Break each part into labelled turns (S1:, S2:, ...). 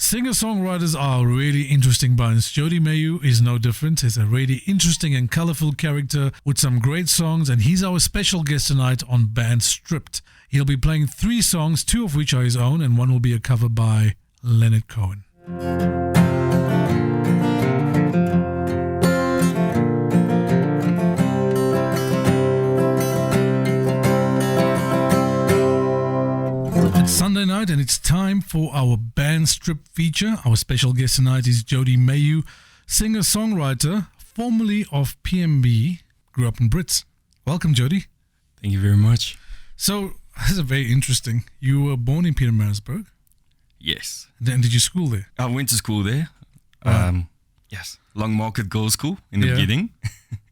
S1: Singer-songwriters are a really interesting bunch. Jody Mayhew is no different. He's a really interesting and colorful character with some great songs, and he's our special guest tonight on Band Stripped. He'll be playing 3 songs, 2 of which are his own, and one will be a cover by Leonard Cohen. It's Sunday night and it's time for our Band Strip feature. Our special guest tonight is Jody Mayhew, singer-songwriter, formerly of PMB, grew up in Brits. Welcome, Jody.
S2: Thank you very much.
S1: So, this is very interesting. You were born in Pietermaritzburg?
S2: Yes.
S1: Then did you school there?
S2: I went to school there.
S1: Wow.
S2: Yes. Long Market Girls' School in the beginning.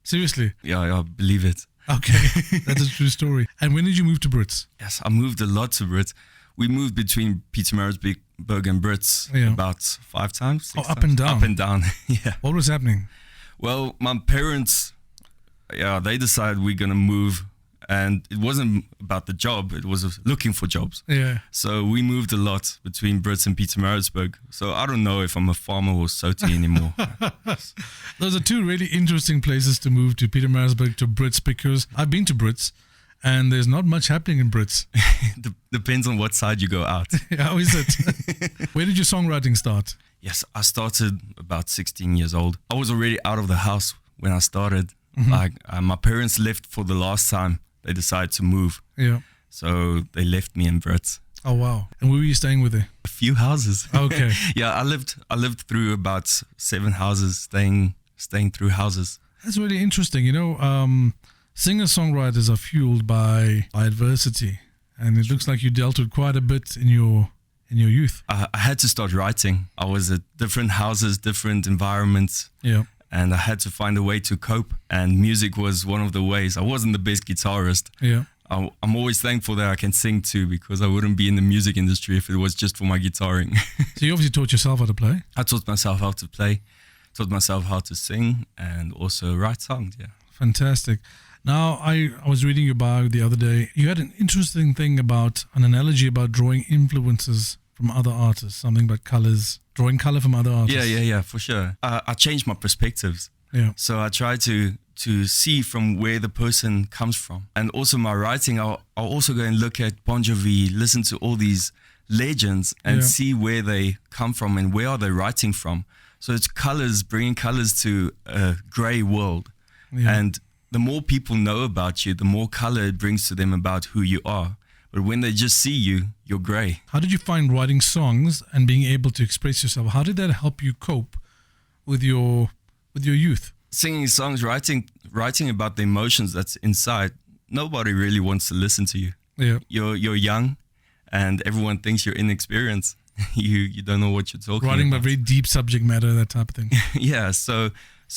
S1: Seriously?
S2: Yeah, I believe it.
S1: Okay, that's a true story. And when did you move to Brits?
S2: Yes, I moved a lot to Brits. We moved between Pietermaritzburg and Brits about 5 times. 6
S1: up
S2: times.
S1: and down?
S2: Up and down, yeah.
S1: What was happening?
S2: Well, my parents, they decided we're going to move. And it wasn't about the job, it was looking for jobs.
S1: Yeah.
S2: So we moved a lot between Brits and Pietermaritzburg. So I don't know if I'm a farmer or Soti anymore.
S1: Those are 2 really interesting places to move, to Pietermaritzburg, to Brits, because I've been to Brits and there's not much happening in Brits.
S2: Depends on what side you go out.
S1: How is it? Where did your songwriting start?
S2: Yes, I started about 16 years old. I was already out of the house when I started.
S1: Mm-hmm.
S2: My parents left for the last time. They decided to move.
S1: Yeah.
S2: So they left me in Brits.
S1: Oh, wow. And where were you staying with there?
S2: A few houses.
S1: Okay.
S2: Yeah, I lived through about 7 houses, staying through houses.
S1: That's really interesting. You know, singer-songwriters are fueled by adversity. And it looks like you dealt with quite a bit in your youth.
S2: I had to start writing. I was at different houses, different environments.
S1: Yeah.
S2: And I had to find a way to cope. And music was one of the ways. I wasn't the best guitarist.
S1: Yeah.
S2: I'm always thankful that I can sing too, because I wouldn't be in the music industry if it was just for my guitaring.
S1: So you obviously taught yourself how to play?
S2: I taught myself how to play, taught myself how to sing, and also write songs, yeah.
S1: Fantastic. Now, I was reading your bio the other day. You had an interesting thing about, an analogy about drawing influences from other artists, something about colors, drawing color from other artists.
S2: Yeah, for sure. I changed my perspectives.
S1: Yeah.
S2: So I try to see from where the person comes from. And also my writing, I'll also go and look at Bon Jovi, listen to all these legends and see where they come from and where are they writing from. So it's colors, bringing colors to a gray world. Yeah. And the more people know about you, the more color it brings to them about who you are. But when they just see you, you're gray.
S1: How did you find writing songs and being able to express yourself? How did that help you cope with your youth?
S2: Singing songs, writing about the emotions that's inside. Nobody really wants to listen to you.
S1: Yeah.
S2: You're young, and everyone thinks you're inexperienced. you don't know what you're talking about.
S1: Writing about very deep subject matter, that type of thing.
S2: Yeah. So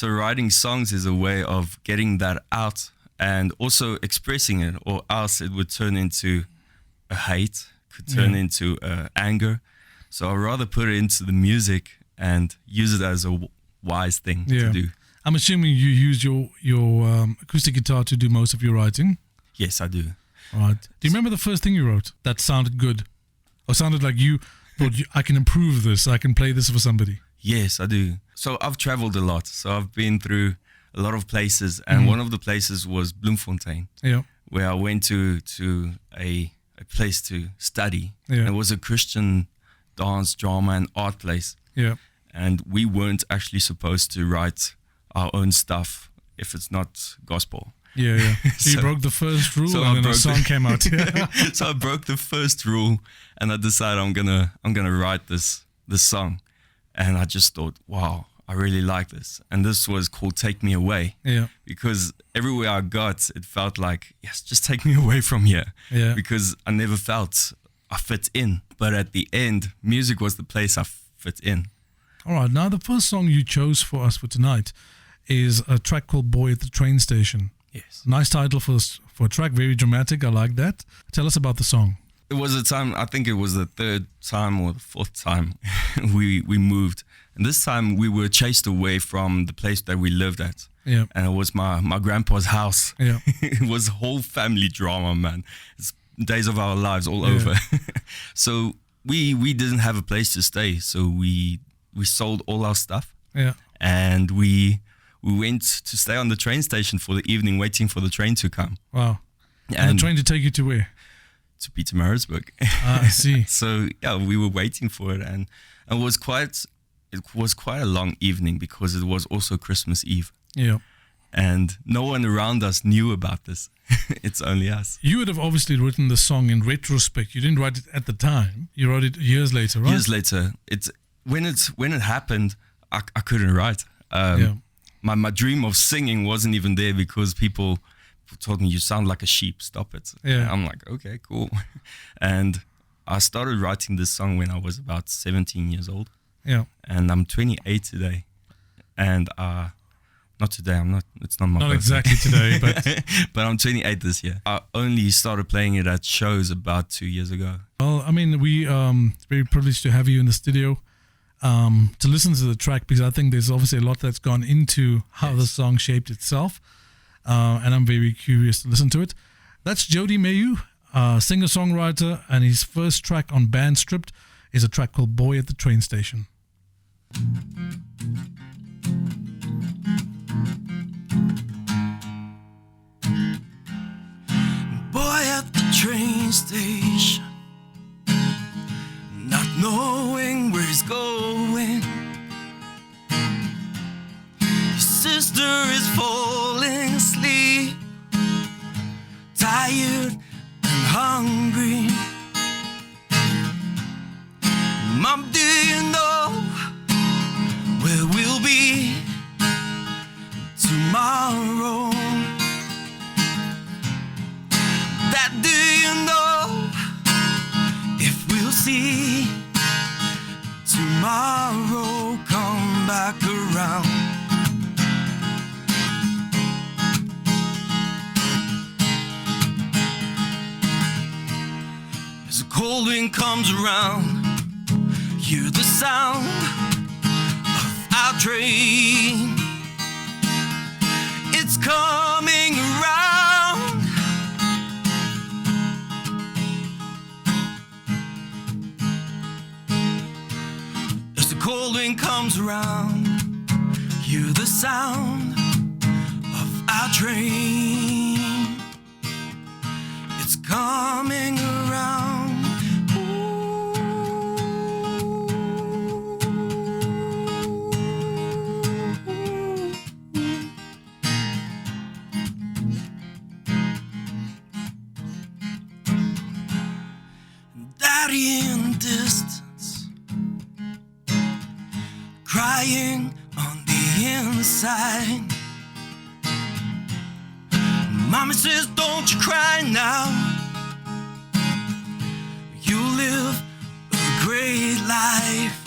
S2: writing songs is a way of getting that out and also expressing it, or else it would turn into a hate, could turn into anger. So I'd rather put it into the music and use it as a wise thing to do.
S1: I'm assuming you use your acoustic guitar to do most of your writing?
S2: Yes, I do.
S1: All right. Do you remember the first thing you wrote that sounded good? Or sounded like you thought, I can improve this, I can play this for somebody?
S2: Yes, I do. So I've traveled a lot. So I've been through a lot of places. And one of the places was Bloemfontein, where I went to a place to study. Yeah. It was a Christian dance, drama, and art place.
S1: Yeah.
S2: And we weren't actually supposed to write our own stuff if it's not gospel.
S1: Yeah. So you broke the first rule, and then a song came out.
S2: So I broke the first rule, and I decided I'm gonna write this song, and I just thought, wow, I really like this, and this was called "Take Me Away."
S1: Yeah.
S2: Because everywhere I got, it felt like, yes, just take me away from here. Yeah. Because I never felt I fit in, but at the end, music was the place I fit in.
S1: All right. Now the first song you chose for us for tonight is a track called "Boy at the Train Station."
S2: Yes.
S1: Nice title for a track, very dramatic. I like that. Tell us about the song.
S2: It was a time, I think it was the 3rd time or the 4th time we moved. And this time we were chased away from the place that we lived at.
S1: Yeah.
S2: And it was my grandpa's house.
S1: Yeah.
S2: It was whole family drama, man. It's days of our lives all over. So we didn't have a place to stay, so we sold all our stuff.
S1: Yeah.
S2: And we went to stay on the train station for the evening, waiting for the train to come.
S1: Wow. And the train to take you to where?
S2: To Pietermaritzburg.
S1: I see.
S2: So yeah, we were waiting for it, and it was quite a long evening because it was also Christmas Eve.
S1: Yeah.
S2: And no one around us knew about this. It's only us.
S1: You would have obviously written the song in retrospect. You didn't write it at the time. You wrote it years later, right?
S2: Years later. When it happened, I couldn't write. My dream of singing wasn't even there because people told me, you sound like a sheep, stop it.
S1: Yeah.
S2: I'm like, okay, cool. And I started writing this song when I was about 17 years old.
S1: Yeah.
S2: And I'm 28 today. And not today, I'm not, it's not my
S1: Not
S2: birthday.
S1: exactly today, but...
S2: But I'm 28 this year. I only started playing it at shows about 2 years ago.
S1: Well, I mean, we very privileged to have you in the studio to listen to the track, because I think there's obviously a lot that's gone into how the song shaped itself. And I'm very curious to listen to it. That's Jody Mayhew, singer-songwriter, and his first track on Band Stripped is a track called Boy at the Train Station.
S2: Boy at the train station, not knowing where he's going. His sister is falling asleep, tired and hungry. Mom, do you know where we'll be tomorrow? Dad, do you know if we'll see tomorrow come back around? As the cold wind comes around, hear the sound of our train. It's coming around. As the cold wind comes around, hear the sound of our train. It's coming around. Daddy in the distance, crying on the inside. Mommy says, don't you cry now. You live a great life.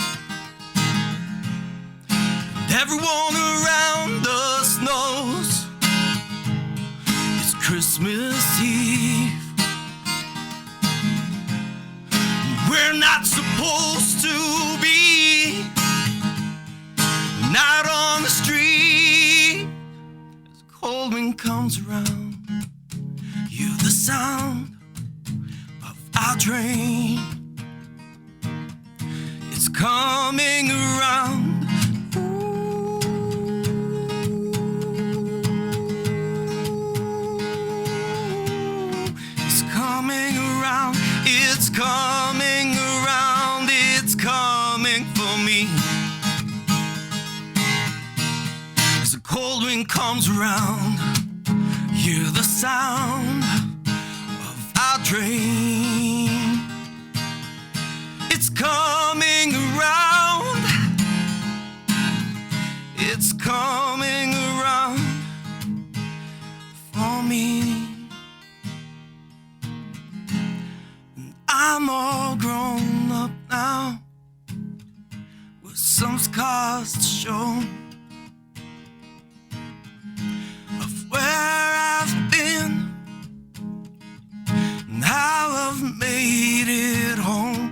S2: And everyone around us knows it's Christmas Eve. We're not supposed to be out on the street. As the cold wind comes around, hear the sound of our train. It's coming around. It's coming around. It's coming around. It's coming for me. As the cold wind comes around, hear the sound of our train. It's coming around. It's coming around for me. I'm all grown up now, with some scars to show of where I've been and how I've made it home.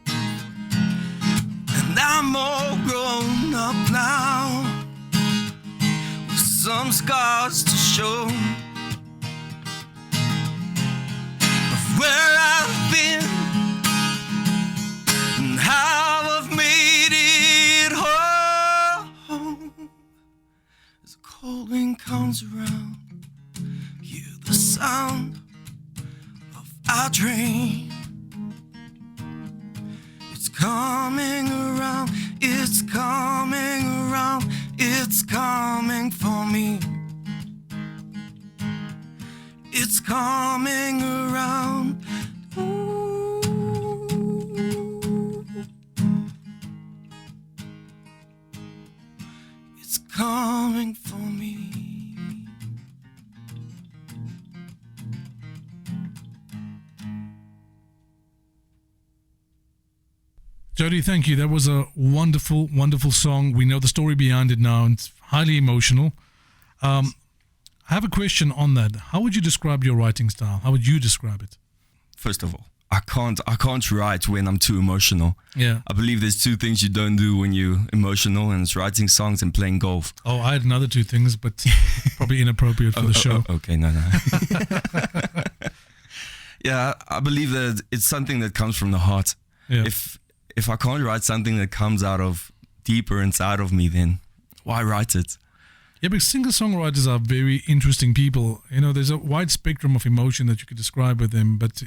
S2: And I'm all grown up now, with some scars to show where I've been sounds around. Hear the sound of our train. It's coming around, it's coming around, it's coming for me. It's coming around. Ooh. It's coming for me.
S1: Jody, thank you. That was a wonderful, wonderful song. We know the story behind it now, and it's highly emotional. I have a question on that. How would you describe your writing style? How would you describe it?
S2: First of all, I can't write when I'm too emotional.
S1: Yeah.
S2: I believe there's two things you don't do when you're emotional, and it's writing songs and playing golf.
S1: Oh, I had another two things, but probably inappropriate for the show.
S2: Okay, no. Yeah, I believe that it's something that comes from the heart.
S1: Yeah.
S2: If I can't write something that comes out of deeper inside of me, then why write it?
S1: Yeah, because singer-songwriters are very interesting people. You know, there's a wide spectrum of emotion that you could describe with them, but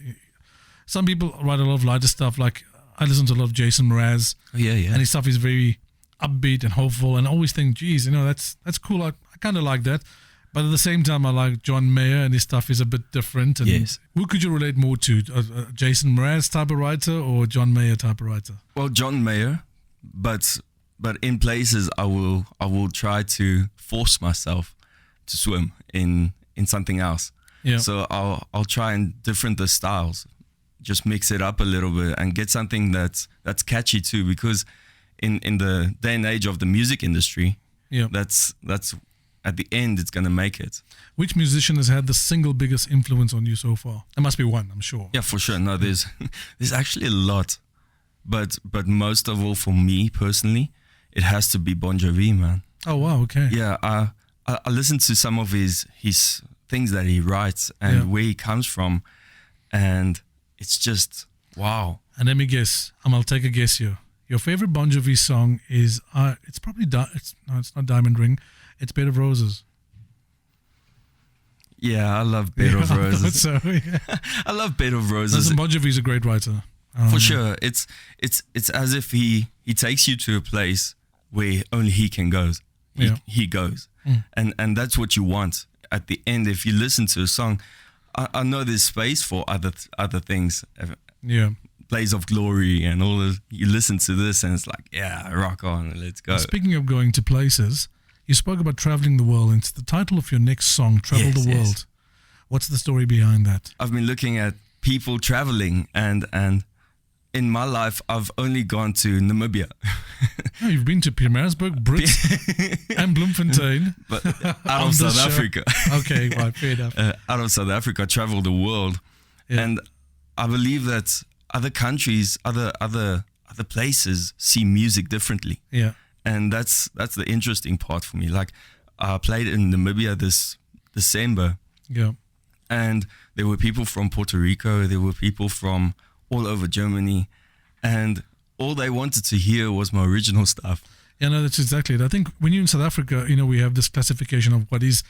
S1: some people write a lot of lighter stuff. Like, I listen to a lot of Jason Mraz.
S2: Oh, yeah.
S1: And his stuff is very upbeat and hopeful, and I always think, geez, you know, that's cool. I kind of like that. But at the same time, I like John Mayer, and his stuff is a bit different. And
S2: yes.
S1: Who could you relate more to? Jason Mraz type of writer or John Mayer type of writer?
S2: Well, John Mayer, but in places I will try to force myself to swim in something else.
S1: Yeah.
S2: So I'll try and different the styles, just mix it up a little bit and get something that's catchy too. Because in the day and age of the music industry,
S1: yeah,
S2: that's at the end it's gonna make it.
S1: Which musician has had the single biggest influence on you so far? There must be one, I'm sure.
S2: Yeah, for sure. No, there's actually a lot, but most of all for me personally, it has to be Bon Jovi, man.
S1: Oh wow, okay.
S2: Yeah, I listen to some of his things that he writes and where he comes from, and it's just wow.
S1: And let me guess. I'll take a guess here. Your favorite Bon Jovi song is it's probably it's not Diamond Ring. It's Bed of Roses.
S2: Yeah, I love Bed of Roses.
S1: I thought so, yeah.
S2: I love Bed of Roses.
S1: Listen, Bon Jovi's a great writer.
S2: For sure. It's as if he takes you to a place where only he can go. He goes. And that's what you want. At the end, if you listen to a song, I know there's space for other things.
S1: Yeah.
S2: Blaze of Glory and all of, you listen to this and it's like, yeah, rock on, let's go.
S1: Speaking of going to places, you spoke about traveling the world. It's the title of your next song, Travel the World. Yes. What's the story behind that?
S2: I've been looking at people traveling and in my life, I've only gone to Namibia.
S1: Oh, you've been to Pietermaritzburg, Brits, and Bloemfontein.
S2: But out of South Africa.
S1: Okay, right, fair enough.
S2: Out of South Africa, travel the world. Yeah. And I believe that other countries, other places see music differently.
S1: Yeah.
S2: And that's the interesting part for me. Like, I played in Namibia this December.
S1: Yeah.
S2: And there were people from Puerto Rico, there were people from all over Germany, and all they wanted to hear was my original stuff.
S1: Yeah, no, that's exactly it. I think when you're in South Africa, you know, we have this classification of what is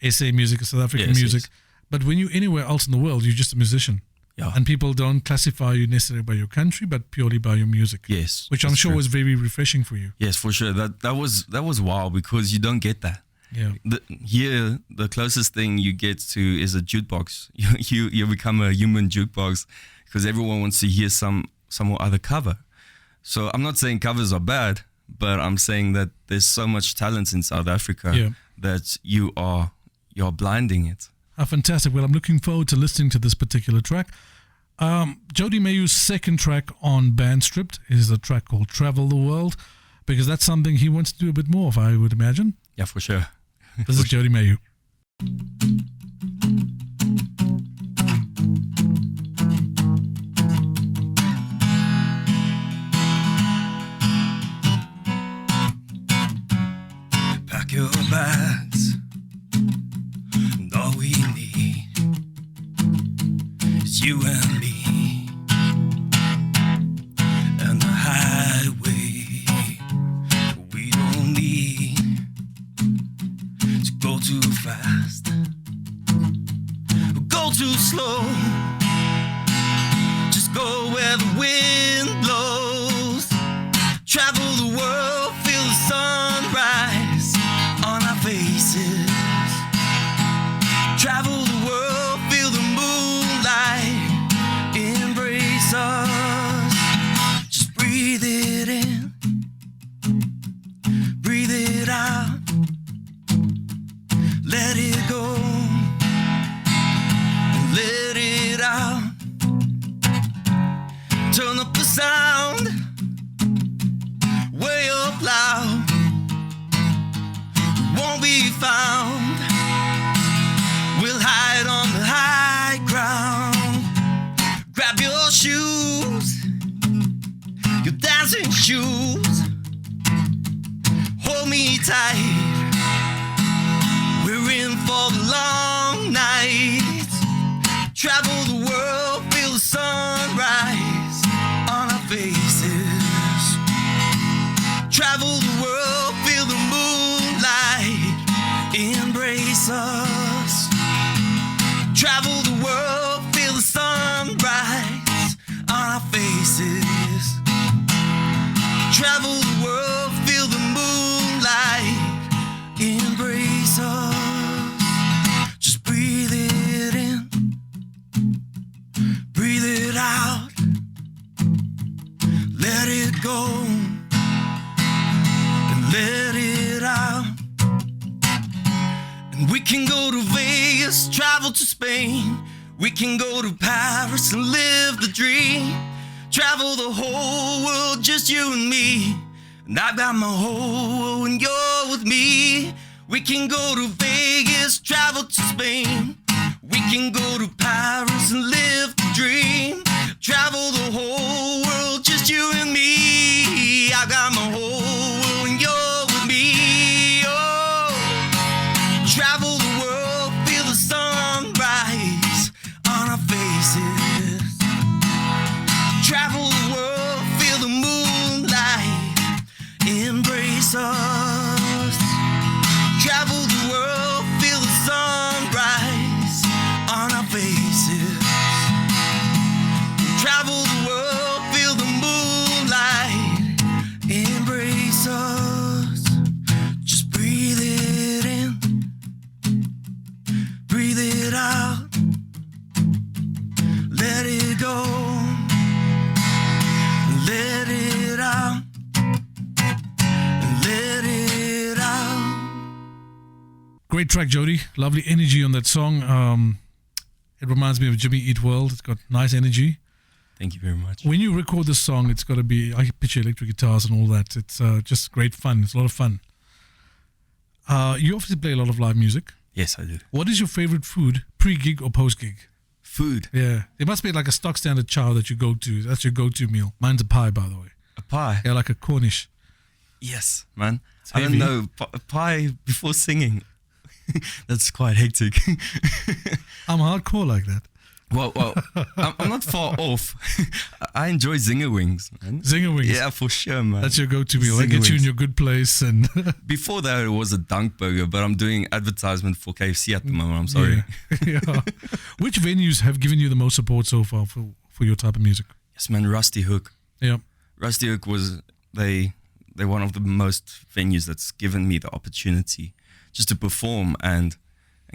S1: SA music, South African music. Yes. But when you're anywhere else in the world, you're just a musician.
S2: Yeah.
S1: And people don't classify you necessarily by your country, but purely by your music.
S2: Yes.
S1: Which I'm sure was very refreshing for you.
S2: Yes, for sure. That was wild because you don't get that.
S1: Yeah.
S2: Here, the closest thing you get to is a jukebox. You become a human jukebox because everyone wants to hear some other cover. So I'm not saying covers are bad, but I'm saying that there's so much talent in South Africa that you're blinding it.
S1: Oh, fantastic. Well, I'm looking forward to listening to this particular track. Jody Mayhew's second track on Band Stripped is a track called Travel the World, because that's something he wants to do a bit more of, I would imagine.
S2: Yeah, for sure.
S1: This is Jody Mayhew.
S2: Pack your bags, and all we need is you and me, and the highway. We don't need to go too fast, go too slow. Just go where the wind blows. Travel the world, feel the sunrise on our faces. Travel the world, feel the moonlight embrace us. Just breathe it in, breathe it out, let it go, and let it out. Turn up the sound, way up loud. We won't be found, we'll hide on the high ground. Grab your shoes, your dancing shoes. Hold me tight, we're in for the long night. Travel the world, feel the sunrise on our faces. Travel the world, feel the moonlight embrace us. Travel the world, feel the sunrise on our faces. Travel the world, feel the moonlight embrace us. Just breathe it in, breathe it out, let it go, and let it out. And we can go to Vegas, travel to Spain. We can go to Paris and live the dream. Travel the whole world, just you and me. And I've got my whole world and you're with me. We can go to Vegas, travel to Spain. We can go to Paris and live the dream. Travel the whole world, just you and me. I got my whole world and you're with me. Oh, travel the world, feel the sunrise on our faces. Travel the world, feel the moonlight embrace us. Travel the world, feel the sunrise on our faces. Travel the world, feel the moonlight embrace us. Just breathe it in, breathe it out, let it go, let it out, let it out.
S1: Great track, Jody. Lovely energy on that song. It reminds me of Jimmy Eat World. It's got nice energy.
S2: Thank you very much.
S1: When you record this song, it's got to be, I picture electric guitars and all that. It's just great fun. It's a lot of fun. You obviously play a lot of live music.
S2: Yes, I do.
S1: What is your favorite food, pre-gig or post-gig?
S2: Food.
S1: Yeah. There must be like a stock standard chow that you go to. That's your go-to meal. Mine's a pie, by the way.
S2: A pie?
S1: Yeah, like a Cornish.
S2: Yes, man.
S1: It's
S2: I don't
S1: heavy.
S2: know. Pie before singing. That's quite hectic.
S1: I'm hardcore like that.
S2: Well, I'm not far off. I enjoy zinger wings, man.
S1: Zinger wings.
S2: Yeah, for sure, man.
S1: That's your go-to meal. That
S2: Zinger
S1: gets you in
S2: wings.
S1: your good place. And
S2: Before that, it was a dunk burger, but I'm doing advertisement for KFC at the moment. I'm sorry.
S1: Yeah. Yeah. Which venues have given you the most support so far for your type of music?
S2: Yes, man. Rusty Hook.
S1: Yeah.
S2: Rusty Hook was they're one of the most venues that's given me the opportunity just to perform and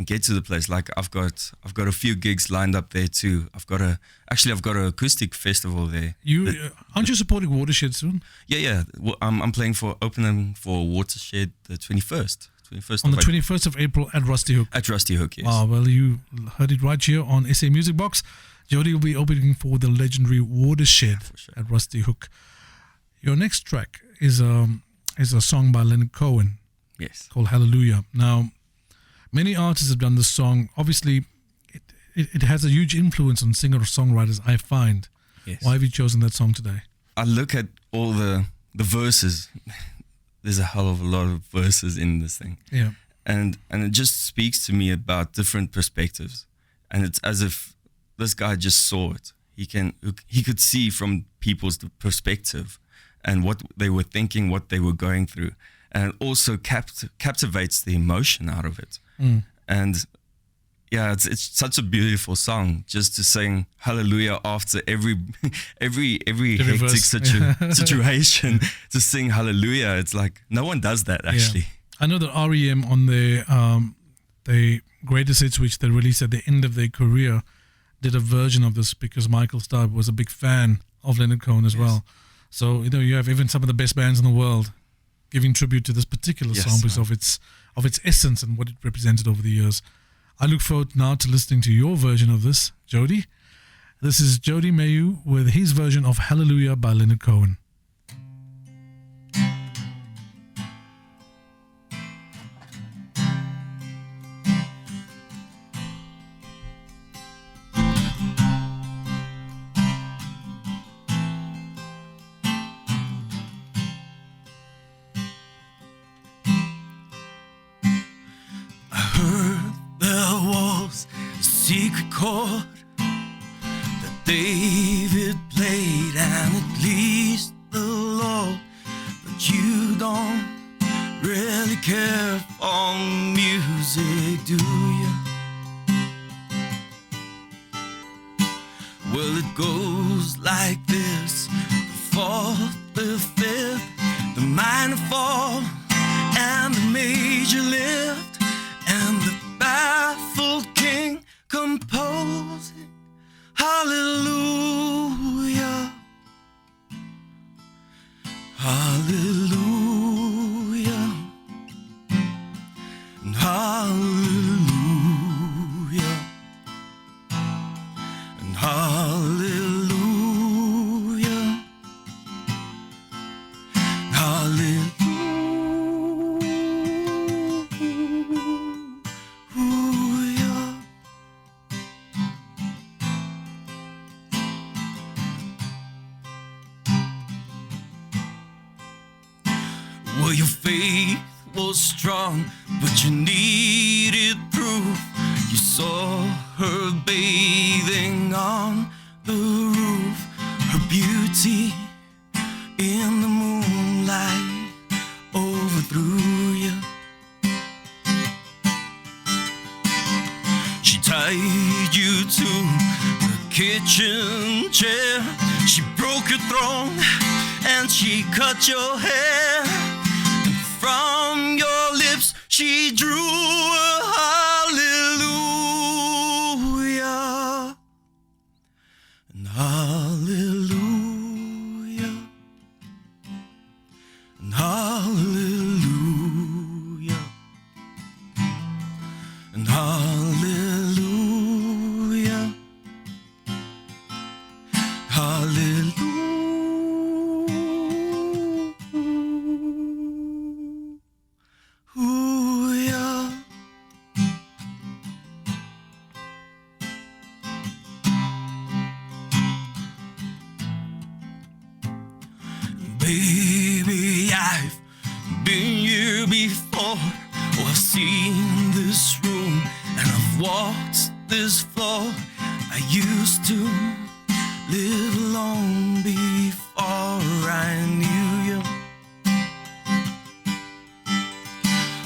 S2: get to the place. Like I've got a few gigs lined up there too. I've got an acoustic festival there.
S1: Aren't you supporting Watershed soon?
S2: Yeah. Well, I'm playing for opening for Watershed the 21st.
S1: On the 21st of April at Rusty Hook.
S2: At Rusty Hook, yes.
S1: Wow, well, you heard it right here on SA Music Box. Jody will be opening for the legendary Watershed at Rusty Hook. Your next track is a song by Leonard Cohen.
S2: Yes.
S1: Called Hallelujah. Now, many artists have done this song. Obviously, it has a huge influence on singer-songwriters, I find.
S2: Yes.
S1: Why have you chosen that song today?
S2: I look at all the verses. There's a hell of a lot of verses in this thing.
S1: Yeah.
S2: And it just speaks to me about different perspectives. And it's as if this guy just saw it. He could see from people's perspective and what they were thinking, what they were going through. And it also captivates the emotion out of it. And yeah, it's such a beautiful song just to sing hallelujah after every hectic
S1: verse.
S2: situation. To sing hallelujah, it's like no one does that actually.
S1: Yeah. I know that REM on the greatest hits which they released at the end of their career did a version of this because Michael Stipe was a big fan of Leonard Cohen as well. So you have even some of the best bands in the world giving tribute to this particular song because of its essence and what it represented over the years. I look forward now to listening to your version of this, Jody. This is Jody Mayhew with his version of Hallelujah by Leonard Cohen.
S2: Secret chord that David played and it pleased the Lord, but you don't really care for music, do you? Well, it goes like this: the fourth, the fifth, the minor fall, and the major lift, and the baffled king composing hallelujah, hallelujah, and hallelujah, and hallelujah, hallelujah. Well, your faith was strong, but you needed proof. You saw her bathing on the roof, her beauty in the moonlight overthrew you. She tied you to the kitchen chair, she broke your throne and she cut your hair. From your lips she drew a hallelujah, and hallelujah, and hallelujah, and hallelujah, hallelujah. Baby, I've been here before. Oh, I've seen this room and I've walked this floor. I used to live alone before I knew you.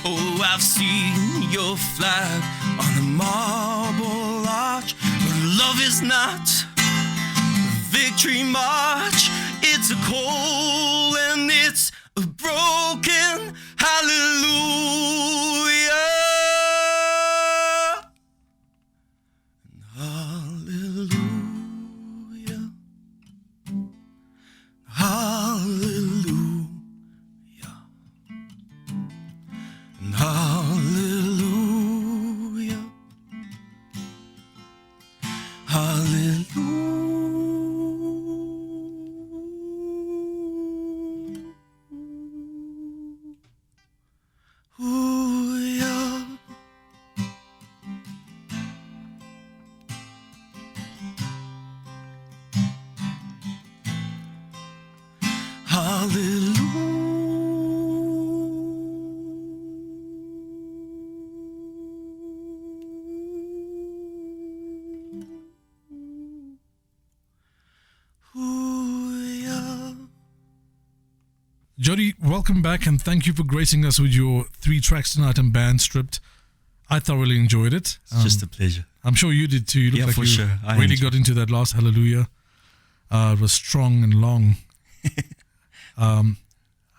S2: Oh, I've seen your flag on the marble arch, but love is not a victory march. It's a cold and it's a broken hallelujah, and hallelujah, hallelujah, and hallelujah, hallelujah.
S1: Jody, welcome back and thank you for gracing us with your 3 tracks tonight on Band Stripped. I thoroughly enjoyed it.
S2: It's just a pleasure.
S1: I'm sure you did too. You look
S2: Yeah,
S1: like
S2: for
S1: you
S2: sure. I
S1: really
S2: enjoyed
S1: got into that last Hallelujah. It was strong and long.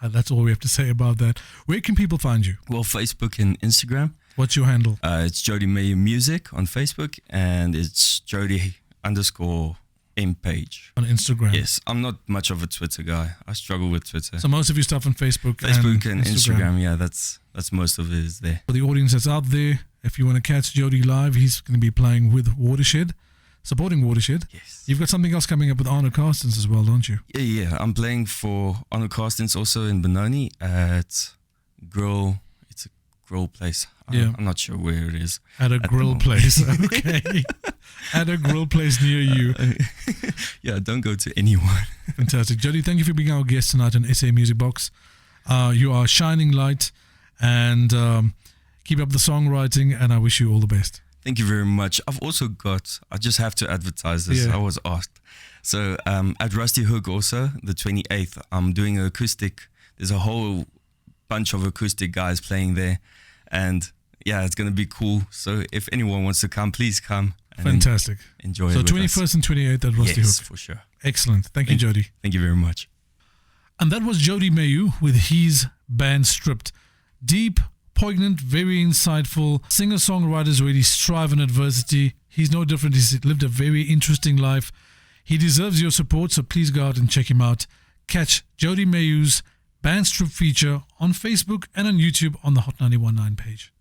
S1: That's all we have to say about that. Where can people find you?
S2: Well, Facebook and Instagram.
S1: What's your handle?
S2: It's Jody Mayhew Music on Facebook, and it's Jody_M page.
S1: On Instagram?
S2: Yes, I'm not much of a Twitter guy. I struggle with Twitter.
S1: So most of your stuff on Facebook
S2: and Instagram, yeah, that's most of it is there.
S1: For the audience that's out there, if you want to catch Jody live, he's going to be playing with Watershed, supporting Watershed.
S2: Yes.
S1: You've got something else coming up with Arno Carstens as well, don't you?
S2: Yeah. I'm playing for Arno Carstens also in Benoni at Grill. It's a grill place.
S1: Yeah.
S2: I'm not sure where it is.
S1: At a grill place. Okay. At a grill place near you.
S2: Yeah, don't go to anyone.
S1: Fantastic. Jody, thank you for being our guest tonight on SA Music Box. You are a shining light, and keep up the songwriting, and I wish you all the best.
S2: Thank you very much. I just have to advertise this.
S1: Yeah.
S2: I was asked. So at Rusty Hook also, the 28th, I'm doing an acoustic. There's a whole bunch of acoustic guys playing there. And yeah, it's going to be cool. So if anyone wants to come, please come. And
S1: Fantastic.
S2: Enjoy
S1: so
S2: it. So
S1: 21st and 28th at Rusty Hook.
S2: Yes, for sure.
S1: Excellent. Thank you, Jody.
S2: Thank you very much.
S1: And that was Jody Mayhew with his band Stripped. Deep, poignant, very insightful. Singer-songwriters really strive in adversity. He's no different. He's lived a very interesting life. He deserves your support, so please go out and check him out. Catch Jody Mayhew's Band Strip feature on Facebook and on YouTube on the Hot 91.9 page.